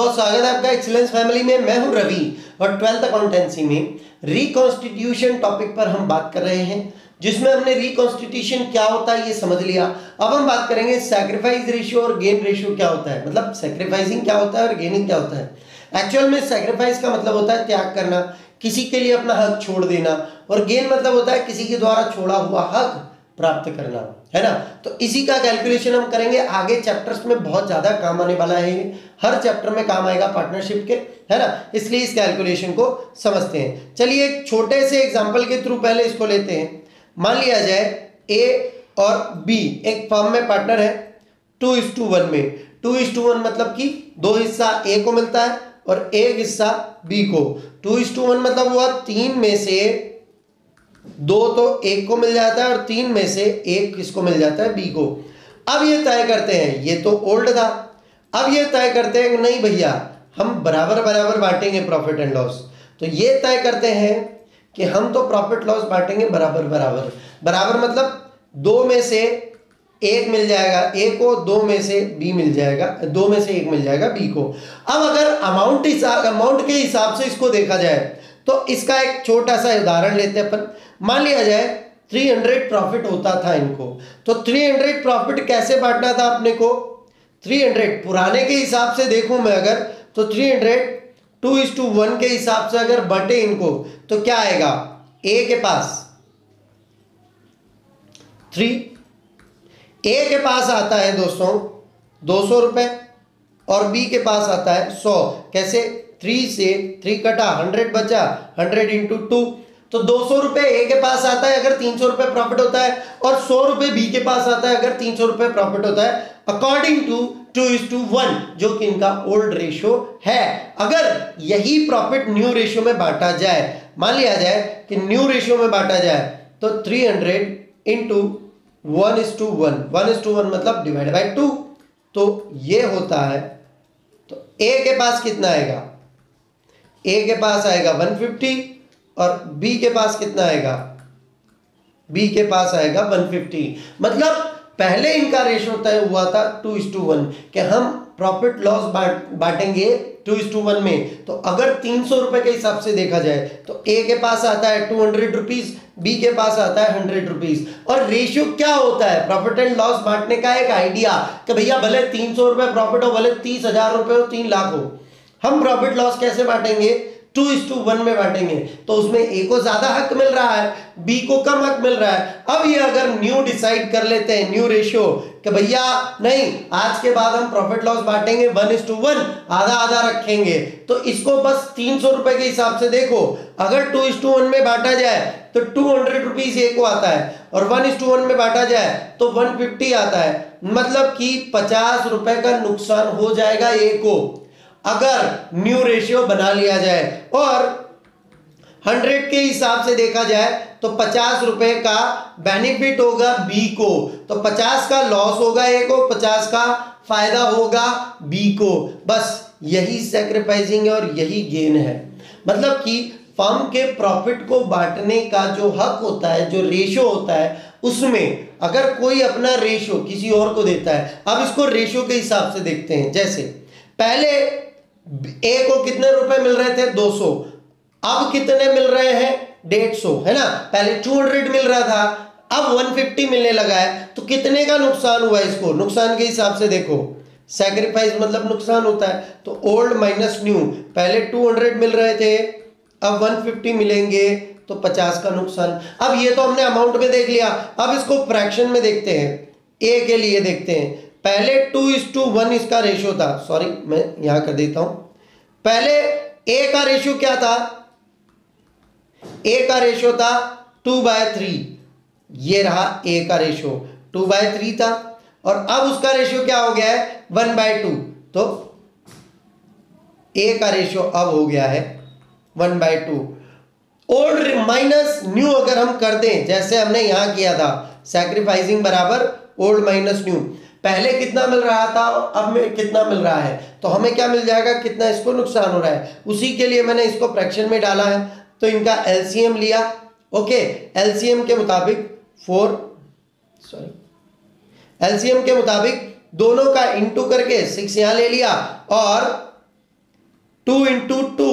स्वागत है आपका एक्सीलेंस फैमिली में। मैं हूं रवि और 12th अकाउंटेंसी में रिकॉन्स्टिट्यूशन टॉपिक पर हम बात कर रहे हैं, जिसमें हमने रिकॉन्स्टिट्यूशन क्या होता है ये समझ लिया। अब हम बात करेंगे सैक्रिफाइस रेशियो और गेन रेशियो क्या होता है, मतलब सैक्रिफाइसिंग क्या होता है और गेनिंग क्या होता है। एक्चुअल में सैक्रिफाइस का मतलब होता है त्याग करना, किसी के लिए अपना हक छोड़ देना, और गेन मतलब होता है किसी के द्वारा छोड़ा हुआ हक प्राप्त करना, है ना। तो इसी का कैलकुलेशन हम करेंगे आगे चैप्टर्स में, बहुत ज्यादा काम आने वाला है। हर चैप्टर में काम आएगा पार्टनरशिप के, है ना, इसलिए इस कैलकुलेशन को समझते हैं। चलिए एक छोटे से एग्जांपल के थ्रू पहले इसको लेते हैं। मान लिया जाए ए और बी एक फर्म में पार्टनर है 2:1 में। 2:1 मतलब कि 2 हिस्सा ए को मिलता है और 1 हिस्सा बी को। 2:1 मतलब हुआ 3 में से 2 तो 1 को मिल जाता है और 3 में से 1 किसको मिल जाता है, बी को। अब ये तय करते हैं, ये तो ओल्ड था, अब ये तय करते हैं नहीं भैया हम बराबर बराबर बांटेंगे प्रॉफिट एंड लॉस। तो ये तय करते हैं कि हम तो प्रॉफिट लॉस बांटेंगे बराबर बराबर। बराबर मतलब 2 में से 1 मिल जाएगा ए को, 2 में से बी मिल जाएगा, 2 में से 1 मिल जाएगा बी को। अब अगर अमाउंट के हिसाब से इसको देखा जाए तो इसका एक छोटा सा उदाहरण लेते हैं अपन। मान लिया जाए 300 प्रॉफिट होता था इनको, तो 300 प्रॉफिट कैसे बांटना था अपने को। 300 पुराने के हिसाब से देखूं मैं अगर, तो 300 2:1 के हिसाब से अगर बटे इनको तो क्या आएगा, ए के पास 3, ए के पास आता है दोस्तों 200 रुपए और बी के पास आता है 100। कैसे, 3 से 3 कटा 100 बचा, 100 इंटू 2, तो 200 रुपए ए के पास आता है अगर 300 रुपए प्रॉफिट होता है, और 100 रुपए बी के पास आता है अगर 300 रुपए प्रॉफिट होता है, अकॉर्डिंग टू 2:1 जो कि इनका ओल्ड रेशियो है। अगर यही प्रॉफिट न्यू रेशियो में बांटा जाए, मान लिया जाए कि न्यू रेशियो में बांटा जाए, तो 300 इंटू 1:1, 1:1 मतलब डिवाइड बाई 2, तो ये होता है। तो ए के पास कितना आएगा, ए के पास आएगा 150 और बी के पास कितना आएगा, बी के पास आएगा 150। मतलब पहले इनका रेशियो तय हुआ था 2:1 कि हम प्रॉफिट लॉस बांटेंगे 2:1 में। तो अगर 300 रुपए के हिसाब से देखा जाए तो ए के पास आता है 200 रुपीज, बी के पास आता है 100 रुपीज। और रेशियो क्या होता है, प्रॉफिट एंड लॉस बांटने का एक आइडिया कि भैया भले 300 रुपए प्रॉफिट हो, भले 30,000 रुपए हो, 3 लाख हो, हम प्रॉफिट लॉस कैसे बांटेंगे, 2:1 में बांटेंगे। तो उसमें ए को ज्यादा हक मिल रहा है, बी को कम हक मिल रहा है। अब ये अगर न्यू डिसाइड कर लेते हैं, न्यू रेशियो, कि भैया नहीं आज के बाद हम प्रॉफिट लॉस बांटेंगे 1:1, आधा आधा रखेंगे, तो इसको बस 300 रुपए के हिसाब से देखो। अगर 2:1 में बांटा जाए तो 200 रुपीज ए को आता है, और 1:1 में बांटा जाए तो 150 आता है। मतलब कि 50 रुपए का नुकसान हो जाएगा ए को अगर न्यू रेशियो बना लिया जाए। और 100 के हिसाब से देखा जाए तो 50 रुपए का बेनिफिट होगा बी को, तो 50 का लॉस होगा ए को, 50 का फायदा होगा बी को। बस यही सैक्रिफाइसिंग है और यही गेन है। मतलब कि फर्म के प्रॉफिट को बांटने का जो हक होता है, जो रेशियो होता है, उसमें अगर कोई अपना रेशियो किसी और को देता है, अब इसको रेशियो के हिसाब से देखते हैं। जैसे पहले ए को कितने रुपए मिल रहे थे, 200, अब कितने मिल रहे हैं, 150, है ना। पहले 200 मिल रहा था, अब 150 मिलने लगा है, तो कितने का नुकसान हुआ, इसको नुकसान के हिसाब से देखो। सैक्रिफाइस मतलब नुकसान होता है, तो ओल्ड माइनस न्यू, पहले 200 मिल रहे थे, अब 150 मिलेंगे, तो 50 का नुकसान। अब ये तो हमने अमाउंट में देख लिया, अब इसको फ्रैक्शन में देखते हैं, ए के लिए देखते हैं। पहले 2:1 इसका रेशियो था, सॉरी मैं यहां कर देता हूं। पहले ए का रेशियो क्या था, ए का रेशियो था 2/3, ये रहा ए का रेशियो 2/3 था, और अब उसका रेशियो क्या हो गया है 1/2, तो ए का रेशियो अब हो गया है 1/2। ओल्ड माइनस न्यू अगर हम कर दें, जैसे हमने यहां किया था, सैक्रिफाइसिंग बराबर ओल्ड माइनस न्यू, पहले कितना मिल रहा था अब में कितना मिल रहा है, तो हमें क्या मिल जाएगा, कितना इसको नुकसान हो रहा है, उसी के लिए मैंने इसको फ्रैक्शन में डाला है। तो इनका एलसीएम लिया, ओके, एलसीएम के मुताबिक एलसीएम के मुताबिक दोनों का इंटू करके 6 यहां ले लिया, और 2 इंटू 2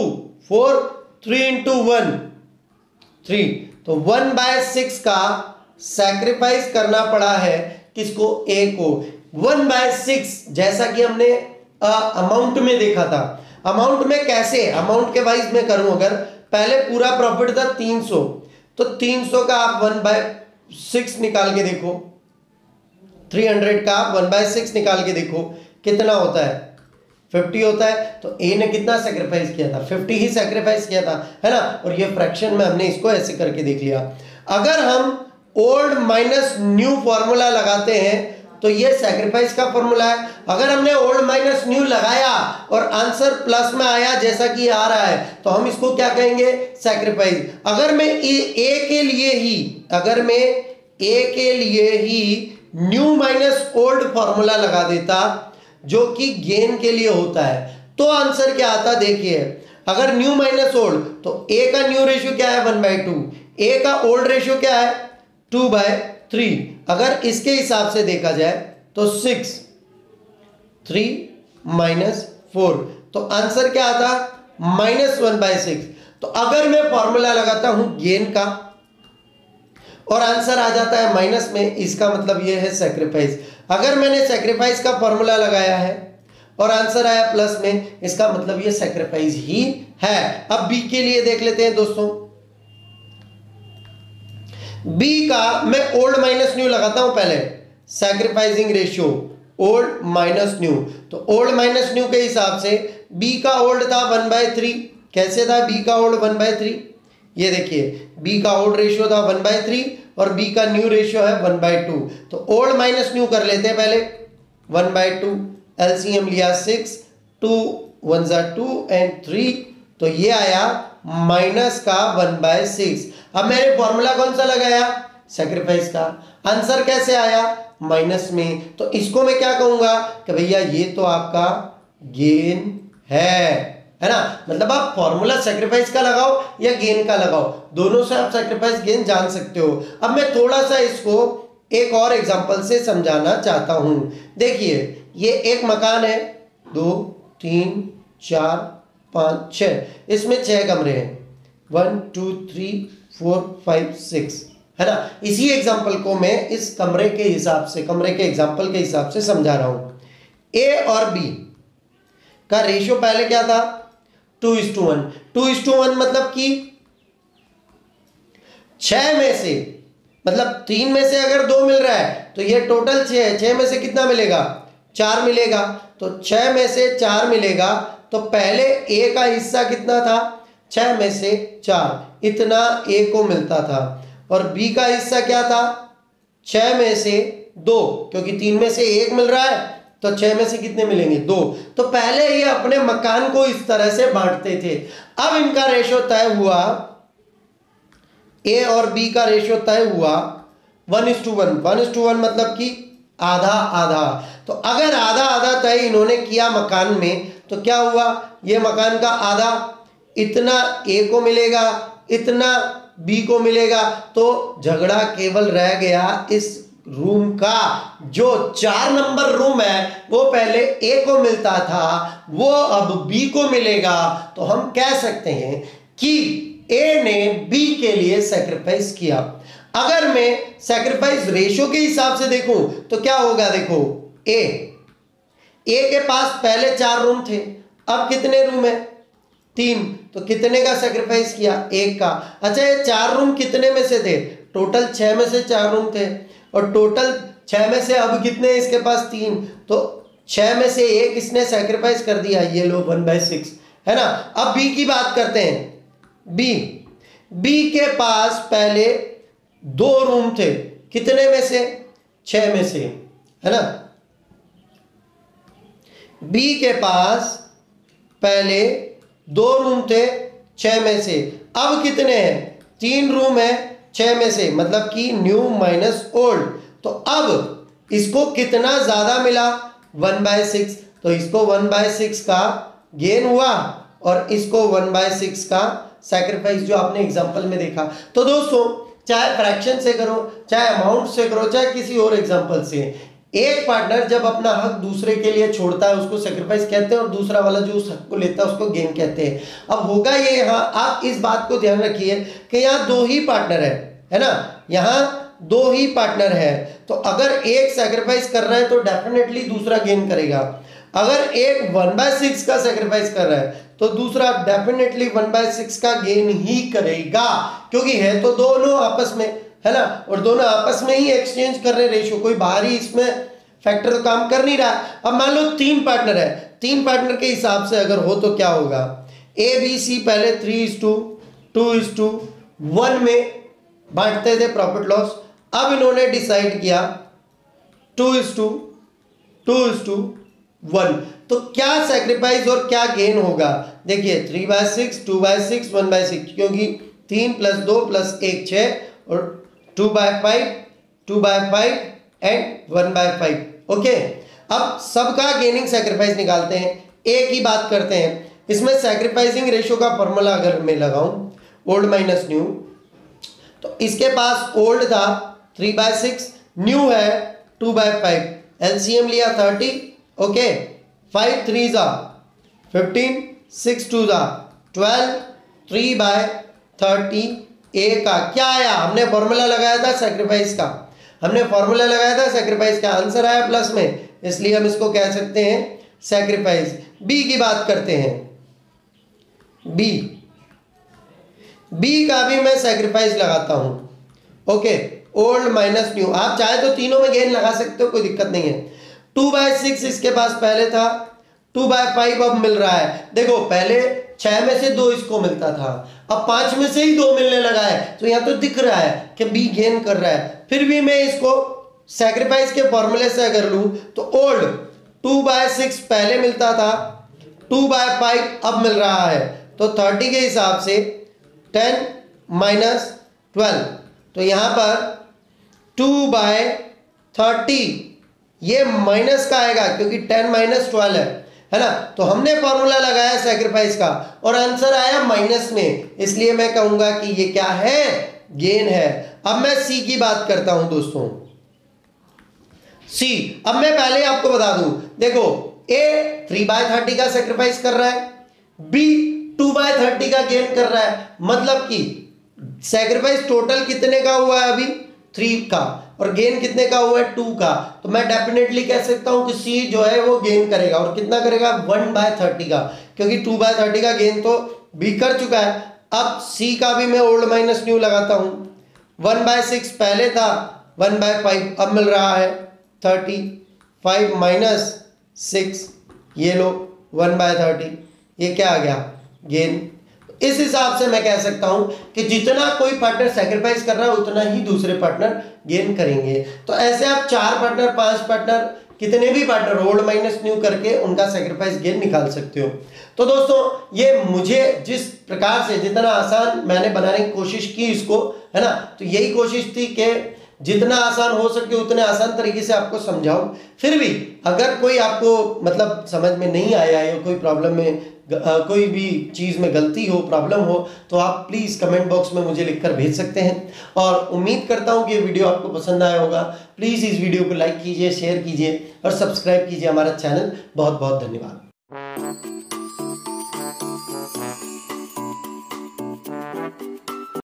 4, 3 इंटू 1 3, तो 1/6 का सैक्रिफाइस करना पड़ा है किसको, ए को। 1/6 जैसा कि हमने अमाउंट में देखा था। अमाउंट में कैसे, अमाउंट के वाइज में करूं, अगर पहले पूरा प्रॉफिट था 300, तो 300 का आप 1/6 निकाल के देखो, 300 का आप 1/6 निकाल के देखो कितना होता है, 50 होता है। तो ए ने कितना सेक्रीफाइस किया था, 50 ही सेक्रीफाइस किया था, है ना। और ये फ्रैक्शन में हमने इसको ऐसे करके देख लिया। अगर हम ओल्ड माइनस न्यू फॉर्मूला लगाते हैं तो ये सेक्रीफाइस का फॉर्मूला है। अगर हमने ओल्ड माइनस न्यू लगाया और आंसर प्लस में आया जैसा कि आ रहा है, तो हम इसको क्या कहेंगे, सेक्रीफाइस। अगर मैं ए के लिए ही, अगर मैं ए के लिए ही न्यू माइनस ओल्ड फॉर्मूला लगा देता जो कि गेन के लिए होता है, तो आंसर क्या आता, देखिए। अगर न्यू माइनस ओल्ड, तो ए का न्यू रेशियो क्या है 1/2, ए का ओल्ड रेशियो क्या है 2/3। अगर इसके हिसाब से देखा जाए तो 6, 3 -4, तो आंसर क्या आता, -1/6। तो अगर मैं फॉर्मूला लगाता हूं गेन का और आंसर आ जाता है माइनस में, इसका मतलब यह है सेक्रीफाइस। अगर मैंने सेक्रीफाइस का फॉर्मूला लगाया है और आंसर आया प्लस में, इसका मतलब ये सेक्रीफाइस ही है। अब बी के लिए देख लेते हैं दोस्तों। बी का मैं ओल्ड माइनस न्यू लगाता हूं पहले, sacrificing ratio old minus new. तो ओल्ड माइनस न्यू के हिसाब से बी का ओल्ड था 1/3। कैसे था बी का ओल्ड 1/3, ये देखिए बी का ओल्ड रेशियो था 1/3 और बी का न्यू रेशियो है 1/2। तो ओल्ड माइनस न्यू कर लेते हैं पहले, 1/2 एलसीएम लिया 6, 2 1 2 एंड 3, तो ये आया माइनस का 1/6। अब मैंने फॉर्मूला कौन सा लगाया, सैक्रिफाइस का। आंसर कैसे आया, माइनस में। तो इसको मैं क्या कहूंगा कि भैया ये तो आपका गेन है ना। मतलब आप फॉर्मूला सैक्रिफाइस का लगाओ या गेन का लगाओ, दोनों से आप सैक्रिफाइस गेन जान सकते हो। अब मैं थोड़ा सा इसको एक और एग्जांपल से समझाना चाहता हूं। देखिए ये एक मकान है, 2 3 4 5 6, इसमें 6 कमरे हैं, 1 2 3 4 5 6, है ना। इसी एग्जांपल को मैं इस कमरे के हिसाब से, कमरे के एग्जांपल के हिसाब से समझा रहा हूं। ए और बी का रेशियो पहले क्या था, 2:1। 2:1 मतलब कि 6 में से, मतलब 3 में से अगर 2 मिल रहा है तो ये टोटल 6 है, 6 में से कितना मिलेगा, 4 मिलेगा। तो 6 में से 4 मिलेगा, तो पहले ए का हिस्सा कितना था, 6 में से 4, इतना ए को मिलता था। और बी का हिस्सा क्या था, 6 में से 2, क्योंकि 3 में से 1 मिल रहा है तो 6 में से कितने मिलेंगे, 2। तो पहले ये अपने मकान को इस तरह से बांटते थे। अब इनका रेशो तय हुआ, ए और बी का रेशियो तय हुआ 1:1। 1:1 मतलब कि आधा आधा। तो अगर आधा आधा तय इन्होंने किया मकान में, तो क्या हुआ, ये मकान का आधा इतना ए को मिलेगा, इतना बी को मिलेगा। तो झगड़ा केवल रह गया इस रूम का। जो 4 नंबर रूम है वो पहले ए को मिलता था, वो अब बी को मिलेगा। तो हम कह सकते हैं कि ए ने बी के लिए सैक्रिफाइस किया। अगर मैं सैक्रिफाइस रेशियो के हिसाब से देखूं तो क्या होगा, देखो ए के पास पहले 4 रूम थे, अब कितने रूम है, 3। तो कितने का सैक्रिफाइस किया, 1 का। अच्छा ये 4 रूम कितने में से थे, टोटल 6 में से 4 रूम थे, और टोटल 6 में से अब कितने इसके पास, 3। तो 6 में से 1 इसने सैक्रिफाइस कर दिया, ये लो 1/6, है ना। अब बी की बात करते हैं। बी के पास पहले 2 रूम थे, कितने में से, 6 में से, है ना। बी के पास पहले 2 रूम थे 6 में से, अब कितने हैं, 3 रूम है 6 में से, मतलब कि न्यू माइनस ओल्ड। तो अब इसको कितना ज्यादा मिला, 1/6। तो इसको 1/6 का गेन हुआ और इसको 1/6 का सैक्रिफाइस, जो आपने एग्जांपल में देखा। तो दोस्तों चाहे फ्रैक्शन से करो, चाहे अमाउंट से करो, चाहे किसी और एग्जांपल से, एक पार्टनर जब अपना हक दूसरे के लिए छोड़ता है उसको सेक्रीफाइस कहते हैं, और दूसरा वाला जो उस हक को लेता है उसको गेन कहते हैं। अब होगा ये, यहाँ आप इस बात को ध्यान रखिए कि यहाँ दो ही पार्टनर है ना, यहाँ दो ही पार्टनर है, तो अगर एक सेक्रीफाइस कर रहा है तो डेफिनेटली दूसरा गेन करेगा। अगर एक 1/6 का सेक्रीफाइस कर रहा है तो दूसरा डेफिनेटली 1/6 का गेन ही करेगा, क्योंकि है तो दोनों आपस में, है ना, और दोनों आपस में ही एक्सचेंज कर रहे रेशियो, कोई बाहरी इसमें फैक्टर तो काम कर नहीं रहा। अब मान लो 3 पार्टनर है, 3 पार्टनर के हिसाब से अगर हो तो क्या होगा, ABC पहले 3:2:1 में बांटते थे प्रॉफिट लॉस, अब इन्होंने डिसाइड किया 2:2:1, तो क्या सेक्रीफाइस और क्या गेन होगा, देखिए 3/6, 2/6, 1/6, क्योंकि 3 + 2 + 1 6, और 2/5, 2/5 एंड 1/5। ओके, अब सबका गेनिंग सेक्रीफाइस निकालते हैं, एक ही बात करते हैं। इसमें सेक्रीफाइसिंग रेशियो का फॉर्मूला अगर मैं लगाऊं ओल्ड माइनस न्यू, तो इसके पास ओल्ड था 3/6, न्यू है 2/5, एलसीएम लिया 30, ओके, 5 3s 15, 6 2s 12, 3/30 ए का क्या आया, हमने फॉर्मूला लगाया था सेक्रीफाइस का, हमने फॉर्मूला लगाया था सेक्रीफाइस का, आंसर आया प्लस में, इसलिए हम इसको कह सकते हैं सेक्रीफाइस। बी की बात करते हैं, बी का भी मैं सेक्रीफाइस लगाता हूं, ओके, ओल्ड माइनस न्यू, आप चाहे तो तीनों में गेन लगा सकते हो, कोई दिक्कत नहीं है। 2/6 इसके पास पहले था, 2/5 अब मिल रहा है, देखो पहले 6 में से 2 इसको मिलता था, अब 5 में से ही 2 मिलने लगा है, तो यहाँ तो दिख रहा है कि बी गेन कर रहा है। फिर भी मैं इसको सैक्रिफाइस के फॉर्मूले से अगर लूँ तो ओल्ड 2/6 पहले मिलता था, 2/5 अब मिल रहा है, तो 30 के हिसाब से 10 - 12, तो यहाँ पर 2/30 ये माइनस का आएगा क्योंकि 10 - 12 है ना, तो हमने फॉर्मूला लगाया सैक्रिफाइस का और आंसर आया माइनस में, इसलिए मैं कहूंगा कि ये क्या है, गेन है। अब मैं सी की बात करता हूं दोस्तों, सी, अब मैं पहले आपको बता दूं, देखो ए 3/30 का सैक्रिफाइस कर रहा है, बी 2/30 का गेन कर रहा है, मतलब कि सैक्रिफाइस टोटल कितने का हुआ है अभी 3 का, और गेन कितने का हुआ है 2 का, तो मैं डेफिनेटली कह सकता हूं कि सी जो है वो गेन करेगा, और कितना करेगा 1/30 का, क्योंकि 2/30 का गेन तो बी कर चुका है। अब सी का भी मैं ओल्ड माइनस न्यू लगाता हूं, 1/6 पहले था, 1/5 अब मिल रहा है 30, 5 - 6 ये लो 1/30, ये क्या आ गया गेन। इस हिसाब से मैं कह सकता हूं कि जितना कोई पार्टनर सैक्रिफाइस कर रहा है उतना ही दूसरे पार्टनर गेन करेंगे। तो ऐसे आप 4 पार्टनर 5 पार्टनर कितने भी पार्टनर ओल्ड माइनस न्यू करके उनका सैक्रिफाइस गेन निकाल सकते हो। तो दोस्तों ये मुझे जिस प्रकार से जितना आसान मैंने बनाने की कोशिश की इसको, है ना, तो यही कोशिश थी कि जितना आसान हो सके उतने आसान तरीके से आपको समझाऊं। फिर भी अगर कोई आपको मतलब समझ में नहीं आया है, कोई प्रॉब्लम में कोई भी चीज़ में गलती हो, प्रॉब्लम हो, तो आप प्लीज़ कमेंट बॉक्स में मुझे लिखकर भेज सकते हैं। और उम्मीद करता हूं कि ये वीडियो आपको पसंद आया होगा। प्लीज़ इस वीडियो को लाइक कीजिए, शेयर कीजिए और सब्सक्राइब कीजिए हमारा चैनल। बहुत बहुत धन्यवाद।